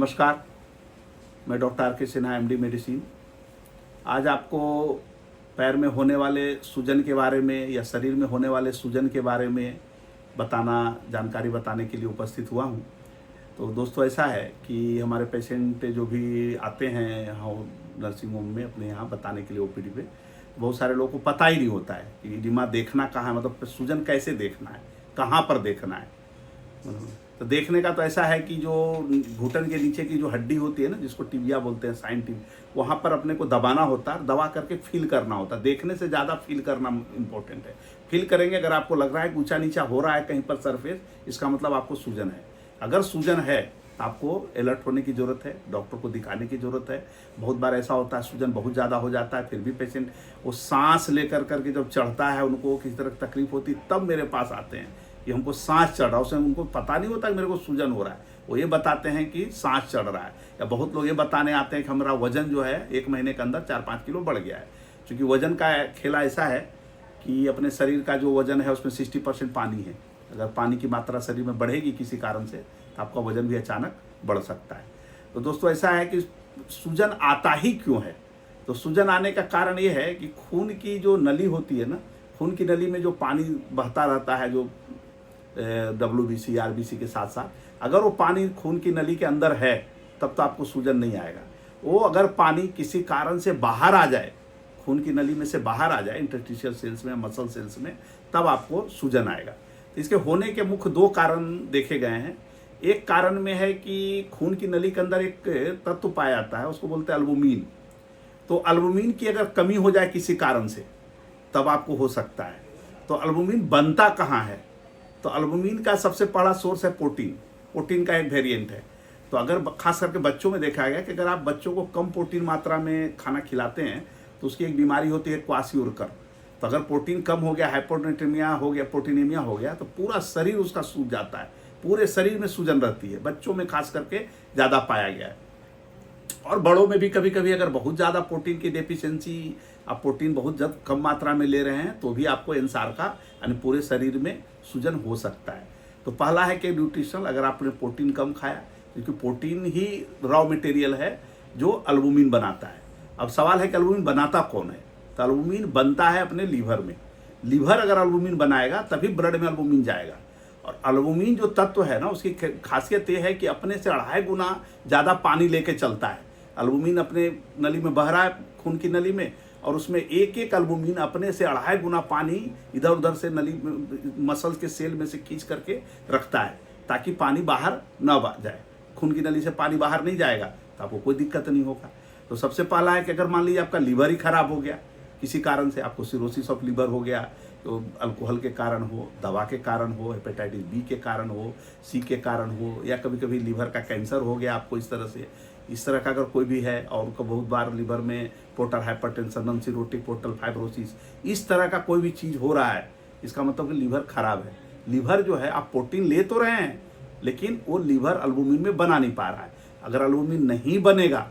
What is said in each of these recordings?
नमस्कार, मैं doctor R के सिन्हा एमडी मेडिसिन। आज आपको पैर में होने वाले सूजन के बारे में या शरीर में होने वाले सूजन के बारे में जानकारी बताने के लिए उपस्थित हुआ हूँ। तो दोस्तों, ऐसा है कि हमारे पेशेंट जो भी आते हैं नर्सिंग होम में अपने यहाँ बताने के लिए ओपीडी पे, बहुत सारे लोगों को पता ही नहीं होता है कि इडिमा देखना कहाँ है, मतलब सूजन कैसे देखना है, कहाँ पर देखना है। तो देखने का तो ऐसा है कि जो घुटन के नीचे की जो हड्डी होती है ना, जिसको टिबिया बोलते हैं, साइन टिबिया, वहाँ पर अपने को दबाना होता है, दबा करके फील करना होता है। देखने से ज़्यादा फील करना इम्पोर्टेंट है। फील करेंगे, अगर आपको लग रहा है कि ऊंचा नीचा हो रहा है कहीं पर सरफेस, इसका मतलब आपको सूजन है। अगर सूजन है तो आपको अलर्ट होने की ज़रूरत है, डॉक्टर को दिखाने की ज़रूरत है। बहुत बार ऐसा होता है सूजन बहुत ज़्यादा हो जाता है, फिर भी पेशेंट वो सांस लेकर करके जब चढ़ता है, उनको किसी तरह तकलीफ होती, तब मेरे पास आते हैं कि हमको सांस चढ़ रहा है। उसमें उनको पता नहीं होता कि मेरे को सूजन हो रहा है, वो ये बताते हैं कि सांस चढ़ रहा है। या बहुत लोग ये बताने आते हैं कि हमारा वजन जो है 1 महीने के अंदर 4-5 किलो बढ़ गया है। क्योंकि वजन का खेला ऐसा है कि अपने शरीर का जो वजन है उसमें 60% पानी है। अगर पानी की मात्रा शरीर में बढ़ेगी किसी कारण से, तो आपका वजन भी अचानक बढ़ सकता है। तो दोस्तों, ऐसा है कि सूजन आता ही क्यों है? तो सूजन आने का कारण ये है कि खून की जो नली होती है ना, खून की नली में जो पानी बहता रहता है, जो WBC RBC के साथ साथ, अगर वो पानी खून की नली के अंदर है तब तो आपको सूजन नहीं आएगा। वो अगर पानी किसी कारण से बाहर आ जाए, खून की नली में से बाहर आ जाए, इंटरस्टिशियल सेल्स में, मसल सेल्स में, तब आपको सूजन आएगा। तो इसके होने के मुख्य 2 कारण देखे गए हैं। एक कारण में है कि खून की नली के अंदर एक तत्व पाया जाता है, उसको बोलते हैं अल्बुमिन। तो अल्बुमिन की अगर कमी हो जाए किसी कारण से, तब आपको हो सकता है। तो अल्बुमिन बनता कहाँ है? तो अल्बुमिन का सबसे बड़ा सोर्स है प्रोटीन। प्रोटीन का एक वेरिएंट है। तो अगर खास करके बच्चों में देखा गया कि अगर आप बच्चों को कम प्रोटीन मात्रा में खाना खिलाते हैं तो उसकी एक बीमारी होती है क्वाशियोरकर। तो अगर प्रोटीन कम हो गया, हाइपोनाट्रेमिया हो गया, प्रोटीनीमिया हो गया, तो पूरा शरीर उसका सूज जाता है, पूरे शरीर में सूजन रहती है। बच्चों में खास करके ज़्यादा पाया गया है। और बड़ों में भी कभी कभी अगर बहुत ज़्यादा प्रोटीन की डेफिशिएंसी, आप प्रोटीन बहुत ज़्यादा कम मात्रा में ले रहे हैं, तो भी आपको इंसार का यानी पूरे शरीर में सूजन हो सकता है। तो पहला है कि न्यूट्रिशनल, अगर आपने प्रोटीन कम खाया, क्योंकि प्रोटीन ही रॉ मटेरियल है जो अल्बुमिन बनाता है। अब सवाल है कि अल्बुमिन बनाता कौन है? तो अल्बुमिन बनता है अपने लीवर में। लीवर अगर अल्बुमिन बनाएगा तभी ब्लड में अल्बुमिन जाएगा। और अल्बुमिन जो तत्व है ना, उसकी खासियत ये है कि अपने से 2.5 गुना ज़्यादा पानी लेके चलता है। अल्बुमिन अपने नली में बह रहा है, खून की नली में, और उसमें एक अल्बुमिन अपने से 2.5 गुना पानी इधर उधर से नली मसल्स के सेल में से खींच करके रखता है, ताकि पानी बाहर न जाए। खून की नली से पानी बाहर नहीं जाएगा तो आपको कोई दिक्कत नहीं होगा। तो सबसे पहला है कि अगर मान लीजिए आपका लीवर ही खराब हो गया, किसी कारण से आपको सिरोसिस ऑफ लीवर हो गया, तो अल्कोहल के कारण हो, दवा के कारण हो, हेपेटाइटिस बी के कारण हो, सी के कारण हो, या कभी कभी लीवर का कैंसर हो गया आपको, इस तरह का अगर कोई भी है, और उनको बहुत बार लीवर में portal hypertension, non cirrhotic portal fibrosis, इस तरह का कोई भी चीज़ हो रहा है, इसका मतलब कि लीवर खराब है। लीवर जो है, आप प्रोटीन ले तो रहे हैं, लेकिन वो लीवर अल्बुमिन में बना नहीं पा रहा है। अगर अल्बुमिन नहीं बनेगा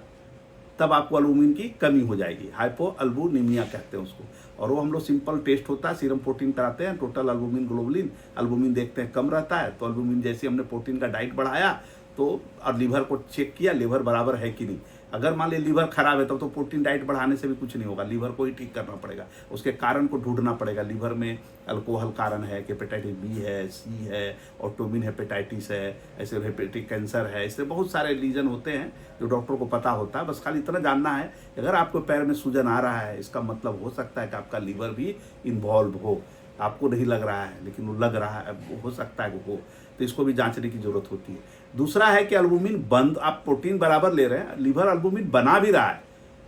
तब आपको अल्बुमिन की कमी हो जाएगी, हाइपोअल्बुमिनिया कहते हैं उसको। और वो हम लोग सिंपल टेस्ट होता है, सीरम प्रोटीन कराते हैं, टोटल अल्बुमिन ग्लोबुलिन, अल्बुमिन देखते हैं कम रहता है, तो अल्बुमिन जैसे हमने प्रोटीन का डाइट बढ़ाया तो, और लीवर को चेक किया लीवर बराबर है कि नहीं। अगर मान लीजिए लीवर खराब है तब तो प्रोटीन डाइट बढ़ाने से भी कुछ नहीं होगा, लीवर को ही ठीक करना पड़ेगा, उसके कारण को ढूंढना पड़ेगा। लीवर में अल्कोहल कारण है, हेपेटाइटिस बी है, सी है, ऑटोमिन हेपेटाइटिस है, ऐसे हेपेटिक कैंसर है, इससे बहुत सारे रीजन होते हैं जो डॉक्टर को पता होता है। बस खाली इतना जानना है, अगर आपको पैर में सूजन आ रहा है, इसका मतलब हो सकता है कि आपका लीवर भी इन्वॉल्व हो। आपको नहीं लग रहा है, लेकिन वो लग रहा है, हो सकता है वो हो, तो इसको भी जांचने की जरूरत होती है। दूसरा है कि अल्बुमिन बंद, आप प्रोटीन बराबर ले रहे हैं, लीवर अल्बुमिन बना भी रहा है,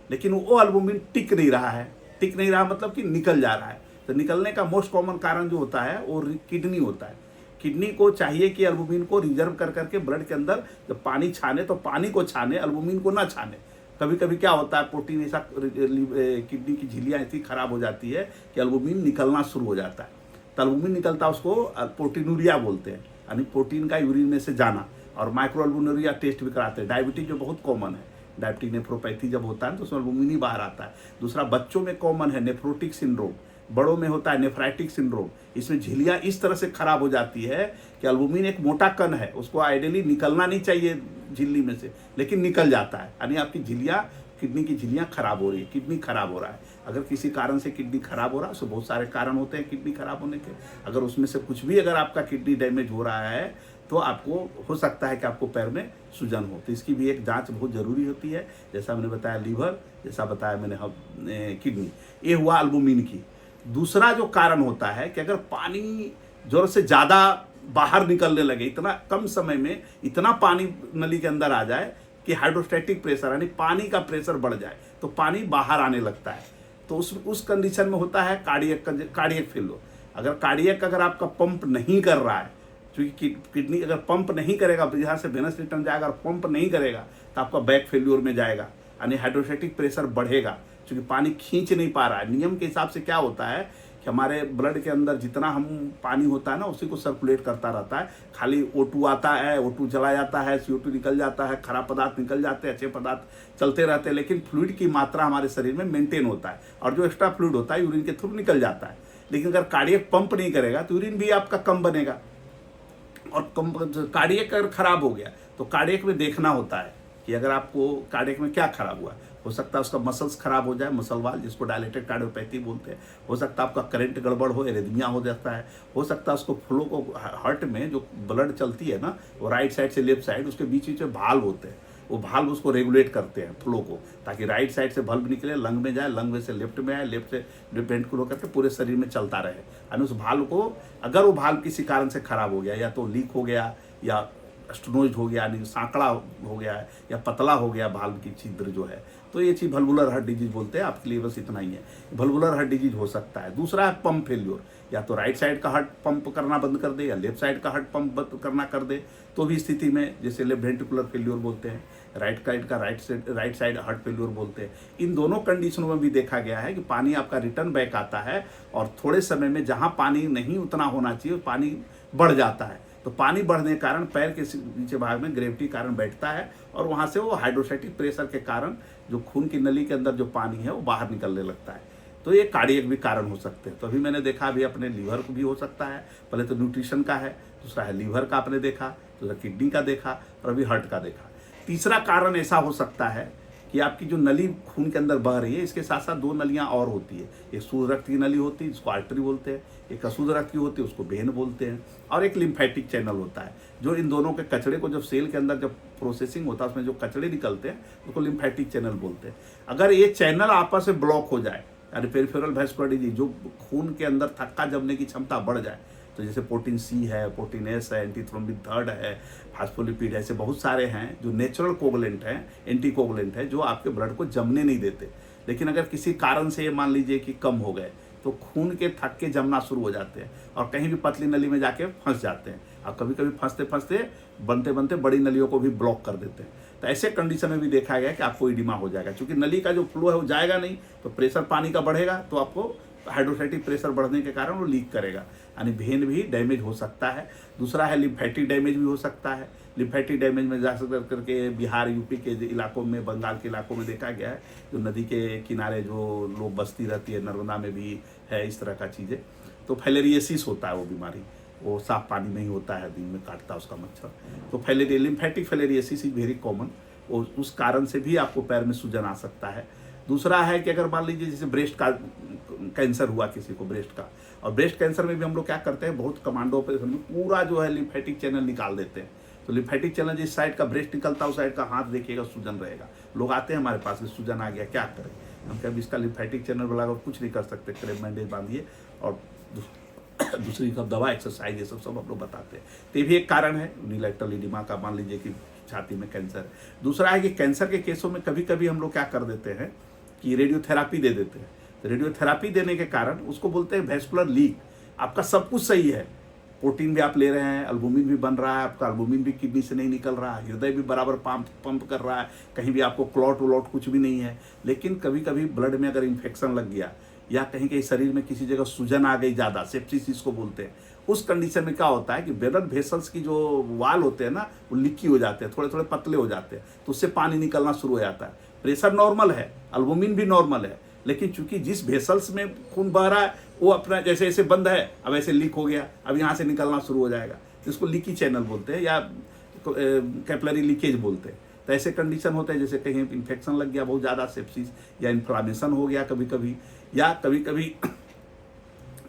लेकिन वो अल्बुमिन टिक नहीं रहा है। टिक नहीं रहा मतलब कि निकल जा रहा है। तो निकलने का मोस्ट कॉमन कारण जो होता है वो किडनी होता है। किडनी को चाहिए कि अल्बुमिन को रिजर्व कर करके ब्लड के अंदर जब पानी छाने तो पानी को छाने, अल्बुमिन को ना छाने। कभी कभी क्या होता है, प्रोटीन ऐसा, किडनी की झिल्लियाँ ऐसी खराब हो जाती है कि अल्बुमिन निकलना शुरू हो जाता है। तो अल्बुमिन निकलता है, उसको प्रोटीनूरिया बोलते हैं, यानी प्रोटीन का यूरिन में से जाना। और माइक्रोअल्बुमिनुरिया टेस्ट भी कराते हैं। डायबिटीज जो बहुत कॉमन है, डायबिटिक नेफ्रोपैथी जब होता है तो उसमें अल्बुमिन ही बाहर आता है। दूसरा, बच्चों में कॉमन है नेफ्रोटिक सिंड्रोम, बड़ों में होता है नेफ्राइटिक सिंड्रोम। इसमें झिल्लियाँ इस तरह से खराब हो जाती है कि एल्बुमिन एक मोटा कण है, उसको आइडियली निकलना नहीं चाहिए झिल्ली में से, लेकिन निकल जाता है, यानी आपकी झिल्लियाँ, किडनी की झिल्लियाँ खराब हो रही है, किडनी खराब हो रहा है। अगर किसी कारण से किडनी खराब हो रहा है, उसमें बहुत सारे कारण होते हैं किडनी खराब होने के, अगर उसमें से कुछ भी अगर आपका किडनी डैमेज हो रहा है तो आपको हो सकता है कि आपको पैर में सूजन हो। तो इसकी भी एक जांच बहुत ज़रूरी होती है, जैसा मैंने बताया लीवर, जैसा बताया मैंने किडनी। ये हुआ एल्बुमिन की। दूसरा जो कारण होता है कि अगर पानी ज़रूरत से ज़्यादा बाहर निकलने लगे, इतना कम समय में इतना पानी नली के अंदर आ जाए कि हाइड्रोस्टैटिक प्रेशर यानी पानी का प्रेशर बढ़ जाए, तो पानी बाहर आने लगता है, तो उस कंडीशन में होता है कार्डियक फेल्योर। अगर कार्डियक अगर आपका पंप नहीं कर रहा है, क्योंकि किडनी अगर पंप नहीं करेगा, यहाँ से वेनस रिटर्न जाएगा, अगर पंप नहीं करेगा तो आपका बैक फेल्योर में जाएगा, यानी हाइड्रोस्टैटिक प्रेशर बढ़ेगा, क्योंकि पानी खींच नहीं पा रहा है। नियम के हिसाब से क्या होता है कि हमारे ब्लड के अंदर जितना हम पानी होता है ना, उसी को सर्कुलेट करता रहता है। खाली O2 आता है, O2 चला जाता है, CO2 निकल जाता है, खराब पदार्थ निकल जाते हैं, अच्छे पदार्थ चलते रहते हैं, लेकिन फ्लूइड की मात्रा हमारे शरीर में मेंटेन होता है, और जो एक्स्ट्रा फ्लूइड होता है यूरिन के थ्रू निकल जाता है। लेकिन अगर कार्डियक पंप नहीं करेगा तो यूरिन भी आपका कम बनेगा, और कार्डियक अगर खराब हो गया तो कार्डियक में देखना होता है कि अगर आपको कार्डियक में क्या खराब हुआ। हो सकता है उसका मसल्स खराब हो जाए, मसल वाल, जिसको डायलेटेड कार्डियोपैथी बोलते हैं। हो सकता है आपका करंट गड़बड़ हो, एरिथमिया हो जाता है। हो सकता है उसको फ्लो को, हार्ट में जो ब्लड चलती है ना, वो राइट साइड से लेफ्ट साइड, उसके बीच बीच में भाल्व होते हैं, वो भाल्व उसको रेगुलेट करते हैं फ्लो को, ताकि राइट साइड से बल्ब निकले, लंग में जाए, लंग में से लेफ्ट में आए, लेफ्ट से वेंट्रिकल होकर के पूरे शरीर में चलता रहे। यानी उस भाल्व को, अगर वो भाल्व किसी कारण से खराब हो गया, या तो लीक हो गया, या स्टोनोज हो गया, यानी सांकड़ा हो गया है, या पतला हो गया भाल्व की छिद्र जो है, तो ये चीज़ वल्वुलर हार्ट डिजीज बोलते हैं। आपके लिए बस इतना ही है, वल्वुलर हार्ट डिजीज हो सकता है। दूसरा है पंप फेल्योर, या तो राइट साइड का हार्ट पंप करना बंद कर दे, या लेफ्ट साइड का हार्ट पंप बंद करना कर दे, तो भी स्थिति में जैसे लेफ्ट वेंट्रिकुलर फेल्योर बोलते हैं, राइट साइड हार्ट फेल्योर बोलते हैं। इन दोनों कंडीशनों में भी देखा गया है कि पानी आपका रिटर्न बैक आता है, और थोड़े समय में जहाँ पानी नहीं उतना होना चाहिए पानी बढ़ जाता है। तो पानी बढ़ने के कारण पैर के नीचे भाग में ग्रेविटी कारण बैठता है, और वहाँ से वो हाइड्रोस्टैटिक प्रेशर के कारण जो खून की नली के अंदर जो पानी है वो बाहर निकलने लगता है। तो ये कार्डियक भी कारण हो सकते हैं। तो अभी मैंने देखा, अभी अपने लीवर को भी हो सकता है, पहले तो न्यूट्रिशन का है, दूसरा है लीवर का आपने देखा, दूसरा किडनी का देखा, और अभी हार्ट का देखा। तीसरा कारण ऐसा हो सकता है कि आपकी जो नली खून के अंदर बह रही है, इसके साथ साथ दो नलियां और होती है। एक शुद्ध रक्त की नली होती है, जिसको आर्टरी बोलते हैं, एक अशुद्ध रक्त की होती है, उसको वेन बोलते हैं, और एक लिम्फेटिक चैनल होता है, जो इन दोनों के कचड़े को, जब सेल के अंदर जब प्रोसेसिंग होता है, उसमें जो कचड़े निकलते हैं उसको लिम्फेटिक चैनल बोलते हैं। अगर ये चैनल आपस में ब्लॉक हो जाए, यानी पेरिफेरल वैस्कुलर डिजीज, जो खून के अंदर थक्का जमने की क्षमता बढ़ जाए, तो जैसे प्रोटीन सी है, प्रोटीन एस है, एंटीथ्रोम्बिन थर्ड है, फास्फोलिपिड है, ऐसे बहुत सारे हैं जो नेचुरल कोगुलेंट हैं, एंटी कोगुलेंट है, जो आपके ब्लड को जमने नहीं देते। लेकिन अगर किसी कारण से ये मान लीजिए कि कम हो गए, तो खून के थक्के जमना शुरू हो जाते हैं, और कहीं भी पतली नली में जाके फंस जाते हैं, और कभी कभी फंसते फंसते बनते बनते बड़ी नलियों को भी ब्लॉक कर देते हैं। तो ऐसे कंडीशन में भी देखा गया कि आपको इडिमा हो जाएगा, क्योंकि नली का जो फ्लो है वो जाएगा नहीं, तो प्रेशर पानी का बढ़ेगा, तो आपको हाइड्रोस्टैटिक प्रेशर बढ़ने के कारण वो लीक करेगा, यानी वेन भी डैमेज हो सकता है। दूसरा है लिम्फेटिक डैमेज भी हो सकता है। लिम्फेटिक डैमेज में जा करके बिहार, यूपी के इलाकों में, बंगाल के इलाकों में देखा गया है, जो नदी के किनारे जो लोग बस्ती रहती है, नर्मदा में भी है इस तरह का चीज़ें। तो फाइलेरियोसिस होता है वो बीमारी, वो साफ पानी में ही होता है, दिन में काटता है उसका मच्छर। तो लिम्फेटिक फाइलेरियोसिस इज वेरी कॉमन, उस कारण से भी आपको पैर में सूजन आ सकता है। दूसरा है कि अगर मान लीजिए जैसे ब्रेस्ट का कैंसर हुआ किसी को, ब्रेस्ट का, और ब्रेस्ट कैंसर में भी हम लोग क्या करते हैं, बहुत कमांडो ऑपरेशन में पूरा जो है लिम्फेटिक चैनल निकाल देते हैं। तो लिम्फेटिक चैनल जिस साइड का ब्रेस्ट निकलता है उस साइड का हाथ देखिएगा सूजन रहेगा। लोग आते हैं हमारे पास, सूजन आ गया, क्या करें? हम कभी इसका लिम्फेटिक चैनल वाला कुछ नहीं कर सकते, क्रेप बैंडेज बांधिए, और दूसरी सब दवा, एक्सरसाइज, ये सब हम लोग बताते हैं। तो ये भी एक कारण है यूनिलैटरल एडिमा का, मान लीजिए कि छाती में कैंसर। दूसरा है कि कैंसर के केसों में कभी कभी हम लोग क्या कर देते हैं कि रेडियोथेरापी दे देते हैं। तो रेडियोथेरापी देने के कारण उसको बोलते हैं वैस्कुलर लीक। आपका सब कुछ सही है, प्रोटीन भी आप ले रहे हैं, एल्बुमिन भी बन रहा है, आपका एल्बुमिन भी किडनी से नहीं निकल रहा है, हृदय भी बराबर पंप कर रहा है, कहीं भी आपको क्लॉट व्लॉट कुछ भी नहीं है। लेकिन कभी कभी ब्लड में अगर इन्फेक्शन लग गया, या कहीं कहीं शरीर में किसी जगह सूजन आ गई ज़्यादा, सेप्सिस इसको बोलते हैं, उस कंडीशन में क्या होता है कि ब्लड वेसल्स की जो वाल होते हैं ना, वो लीकी हो जाते हैं, थोड़े थोड़े पतले हो जाते हैं, तो उससे पानी निकलना शुरू हो जाता है। प्रेशर नॉर्मल है, एल्बुमिन भी नॉर्मल है, लेकिन चूंकि जिस वेसल्स में खून बह रहा है वो अपना जैसे ऐसे बंद है, अब ऐसे लीक हो गया, अब यहाँ से निकलना शुरू हो जाएगा, जिसको लीकी चैनल बोलते हैं या कैपिलरी लीकेज बोलते हैं। तो ऐसे कंडीशन होते हैं जैसे कहीं इन्फेक्शन लग गया बहुत ज़्यादा, सेप्सिस या इन्फ्लामेशन हो गया कभी कभी, या कभी कभी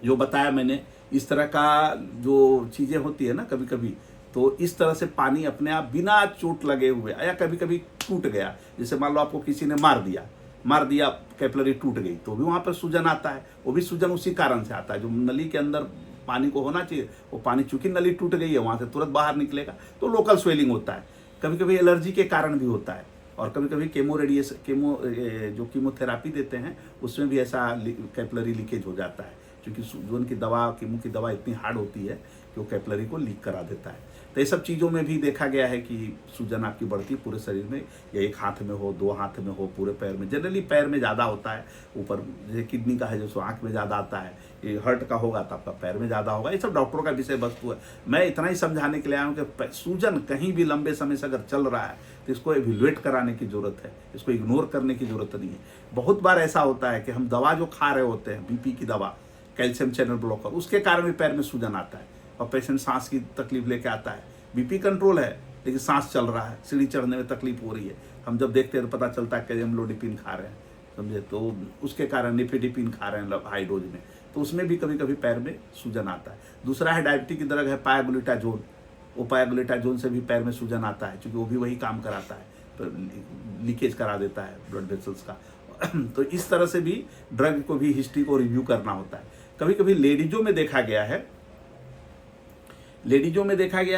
जो बताया मैंने इस तरह का जो चीज़ें होती है ना कभी कभी, तो इस तरह से पानी अपने आप बिना चोट लगे हुए या कभी कभी टूट गया, जैसे मान लो आपको किसी ने मार दिया कैपिलरी टूट गई, तो भी वहाँ पर सूजन आता है। वो भी सूजन उसी कारण से आता है, जो नली के अंदर पानी को होना चाहिए वो पानी चूंकि नली टूट गई है वहाँ से तुरंत बाहर निकलेगा, तो लोकल स्वेलिंग होता है। कभी कभी एलर्जी के कारण भी होता है, और कभी कभी जो कीमोथेरापी देते हैं उसमें भी ऐसा कैपिलरी लीकेज हो जाता है, क्योंकि सूजन की दवा, कीमो की दवा इतनी हार्ड होती है कि वो कैपिलरी को लीक करा देता है। तो ये सब चीज़ों में भी देखा गया है कि सूजन आपकी बढ़ती पूरे शरीर में, या एक हाथ में हो, 2 हाथ में हो, पूरे पैर में। जनरली पैर में ज़्यादा होता है, ऊपर जैसे किडनी का है जो आँख में ज़्यादा आता है, ये हार्ट का होगा तो आपका पैर में ज़्यादा होगा। ये सब डॉक्टरों का विषय वस्तु है। मैं इतना ही समझाने के लिए आया हूँ कि सूजन कहीं भी लंबे समय से अगर चल रहा है तो इसको एवेल्युएट कराने की ज़रूरत है, इसको इग्नोर करने की ज़रूरत नहीं है। बहुत बार ऐसा होता है कि हम दवा जो खा रहे होते हैं, बीपी की दवा, कैल्शियम चैनल ब्लॉकर, उसके कारण भी पैर में सूजन आता है और पेशेंट सांस की तकलीफ लेके आता है। बीपी कंट्रोल है लेकिन सांस चल रहा है, सीढ़ी चढ़ने में तकलीफ हो रही है, हम जब देखते हैं तो पता चलता है कि एम्लोडिपिन खा रहे हैं, समझे, तो उसके कारण निफेडिपिन खा रहे हैं हाई डोज में, तो उसमें भी कभी कभी पैर में सूजन आता है। दूसरा है डायबिटीज की ड्रग है पायाग्लूटाजोन, वो पायाग्लूटाजोन से भी पैर में सूजन आता है, क्योंकि वो भी वही काम कराता है, तो लीकेज करा देता है ब्लड वेसल्स का। तो इस तरह से भी ड्रग को भी हिस्ट्री को रिव्यू करना होता है। कभी कभी लेडीजों में देखा गया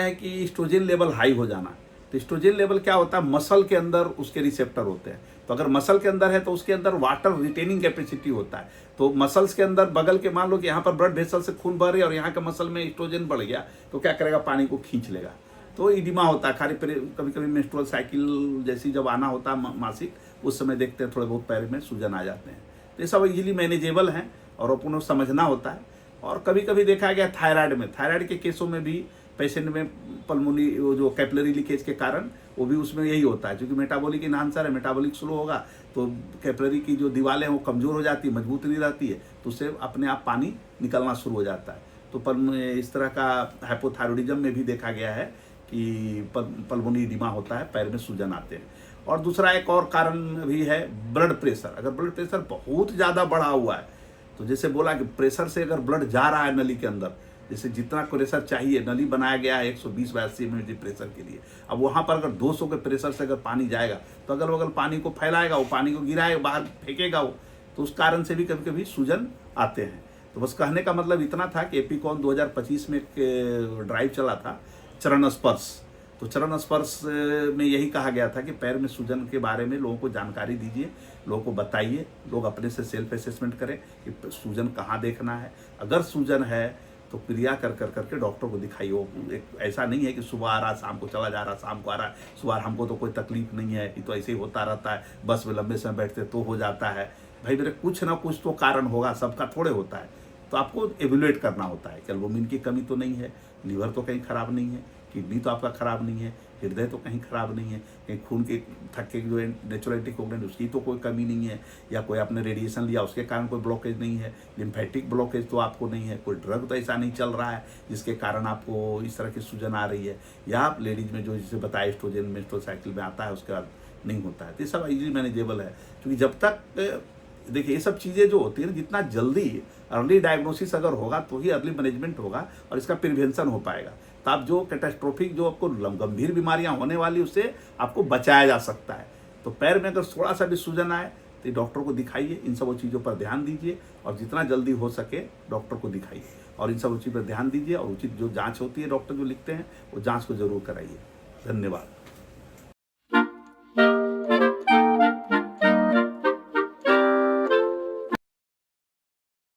है कि एस्ट्रोजन लेवल हाई हो जाना। तो एस्ट्रोजन लेवल क्या होता है, मसल के अंदर उसके रिसेप्टर होते हैं, तो अगर मसल के अंदर है तो उसके अंदर वाटर रिटेनिंग कैपेसिटी होता है, तो मसल्स के अंदर बगल के मान लो कि यहाँ पर ब्लड वेसल से खून बह रही है और यहाँ के मसल में एस्ट्रोजन बढ़ गया, तो क्या करेगा, पानी को खींच लेगा, तो इडिमा होता है। कभी कभी मेंस्ट्रुअल साइकिल जैसी जब आना होता है मासिक, उस समय देखते हैं थोड़े बहुत पैर में सूजन आ जाते हैं। तो ये सब इजीली मैनेजेबल हैं और अपन समझना होता है। और कभी कभी देखा गया थायराइड के केसों में भी पेशेंट में पल्मोनी जो कैपिलरी लीकेज के कारण वो भी उसमें यही होता है, क्योंकि मेटाबॉलिक इनहांसर है, मेटाबॉलिक स्लो होगा तो कैपिलरी की जो दीवारें वो कमज़ोर हो जाती है, मजबूत नहीं रहती है, तो उससे अपने आप पानी निकलना शुरू हो जाता है। तो इस तरह का हाइपोथायरॉयडिज्म में भी देखा गया है कि पल्मोनी इडिमा होता है, पैर में सूजन आते हैं। और दूसरा एक और कारण भी है ब्लड प्रेशर। अगर ब्लड प्रेशर बहुत ज़्यादा बढ़ा हुआ है, तो जैसे बोला कि प्रेशर से अगर ब्लड जा रहा है नली के अंदर, जैसे जितना प्रेशर चाहिए, नली बनाया गया है 120-82 mm प्रेशर के लिए, अब वहाँ पर अगर 200 के प्रेशर से अगर पानी जाएगा तो अगल बगल पानी को फैलाएगा, वो पानी को गिराएगा, बाहर फेंकेगा वो, तो उस कारण से भी कभी कभी सूजन आते हैं। तो बस कहने का मतलब इतना था कि एपिकॉन 2025 में एक ड्राइव चला था चरण स्पर्श, तो चरण स्पर्श में यही कहा गया था कि पैर में सूजन के बारे में लोगों को जानकारी दीजिए, लोगों को बताइए, लोग अपने से सेल्फ असेसमेंट करें कि सूजन कहाँ देखना है। अगर सूजन है तो क्रिया करके डॉक्टर को दिखाइए। ऐसा नहीं है कि सुबह आ रहा शाम को चला जा रहा, शाम को आ रहा सुबह, हमको तो कोई तकलीफ नहीं है, ये तो ऐसे ही होता रहता है, बस में लंबे समय बैठते तो हो जाता है। भाई मेरे कुछ ना कुछ तो कारण होगा, सबका थोड़े होता है, तो आपको एवेल्युएट करना होता है। एल्बुमिन की कमी तो नहीं है, लीवर तो कहीं खराब नहीं है, किडनी तो आपका खराब नहीं है, हृदय तो कहीं खराब नहीं है, कहीं खून के थक्के जो नेचुरल एंटीकोगुलेंट उसकी तो कोई कमी नहीं है, या कोई आपने रेडिएशन लिया उसके कारण कोई ब्लॉकेज नहीं है, लिम्फेटिक ब्लॉकेज तो आपको नहीं है, कोई ड्रग तो ऐसा नहीं चल रहा है जिसके कारण आपको इस तरह की सूजन आ रही है, या आप लेडीज में जो जिसे बताया एस्ट्रोजन मेंस्ट्रुअल साइकिल में आता है उसके बाद नहीं होता है। तो ये सब इजीली मैनेजेबल है, क्योंकि जब तक देखिए ये सब चीज़ें जो होती है जितना जल्दी अर्ली डायग्नोसिस अगर होगा तो ही अर्ली मैनेजमेंट होगा और इसका प्रिवेंशन हो पाएगा। तो आप जो कैटास्ट्रोफिक जो आपको गंभीर बीमारियां होने वाली उससे आपको बचाया जा सकता है। तो पैर में अगर थोड़ा सा भी सूजन आए तो डॉक्टर को दिखाइए, इन सब चीज़ों पर ध्यान दीजिए और जितना जल्दी हो सके डॉक्टर को दिखाइए और इन सब चीज़ों पर ध्यान दीजिए और उचित जो जाँच होती है डॉक्टर जो लिखते हैं वो जाँच को जरूर कराइए। धन्यवाद।